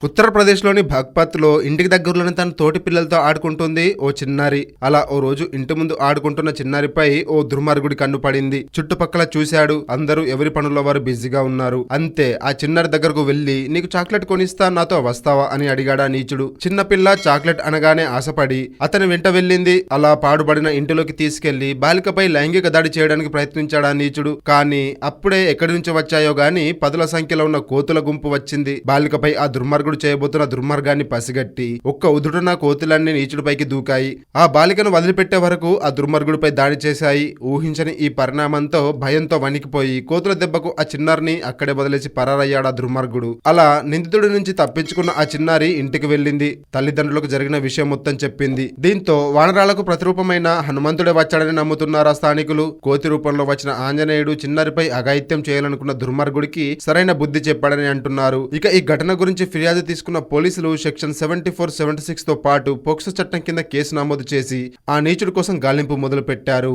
ఉత్తరప్రదేశ్లోని బాగ్పత్లో ఇంటికి దగ్గరలోని తన తోటి పిల్లలతో ఆడుకుంటుంది ఓ చిన్నారి. అలా ఓ రోజు ఇంటి ముందు ఆడుకుంటున్న చిన్నారిపై ఓ దుర్మార్గుడి కన్ను పడింది. చుట్టుపక్కల చూశాడు. అందరూ ఎవరి పనుల్లో వారు బిజీగా ఉన్నారు. అంతే ఆ చిన్నారి దగ్గరకు వెళ్లి, నీకు చాక్లెట్ కొనిస్తా, నాతో వస్తావా అని అడిగాడా నీచుడు. చిన్నపిల్ల చాక్లెట్ అనగానే ఆశపడి అతని వెంట వెళ్ళింది. అలా పాడుబడిన ఇంటిలోకి తీసుకెళ్లి బాలికపై లైంగిక దాడి చేయడానికి ప్రయత్నించాడా నీచుడు. కానీ అప్పుడే ఎక్కడి నుంచి వచ్చాయో గాని పదుల సంఖ్యలో ఉన్న కోతుల గుంపు వచ్చింది. బాలికపై ఆ దుర్మార్గుడు చేయబోతున్న దుర్మార్గాన్ని పసిగట్టి ఒక్క ఉదుటున కోతులన్నీ నీచుడిపైకి దూకాయి. ఆ బాలికను వదిలిపెట్టే వరకు ఆ దుర్మార్గుడిపై దాడి చేశాయి. ఊహించని ఈ పరిణామంతో భయంతో వణికిపోయి కోతుల దెబ్బకు ఆ చిన్నారిని అక్కడే వదిలేసి పరారయ్యాడు ఆ దుర్మార్గుడు. అలా నిందితుడి నుంచి తప్పించుకున్న ఆ చిన్నారి ఇంటికి వెళ్ళింది. తల్లిదండ్రులకు జరిగిన విషయం మొత్తం చెప్పింది. దీంతో వానరాలకు ప్రతిరూపమైన హనుమంతుడే వచ్చాడని నమ్ముతున్నారు ఆ స్థానికులు. కోతి రూపంలో వచ్చిన ఆంజనేయుడు చిన్నారిపై అఘాయిత్యం చేయాలనుకున్న దుర్మార్గుడికి సరైన బుద్ధి చెప్పాడని అంటున్నారు. ఇక ఈ ఘటన గురించి ఫిర్యాదు తీసుకున్న పోలీసులు సెక్షన్ 74, 76 తో పాటు పోక్సో చట్టం కింద కేసు నమోదు చేసి ఆ నీచుడి కోసం గాలింపు మొదలు పెట్టారు.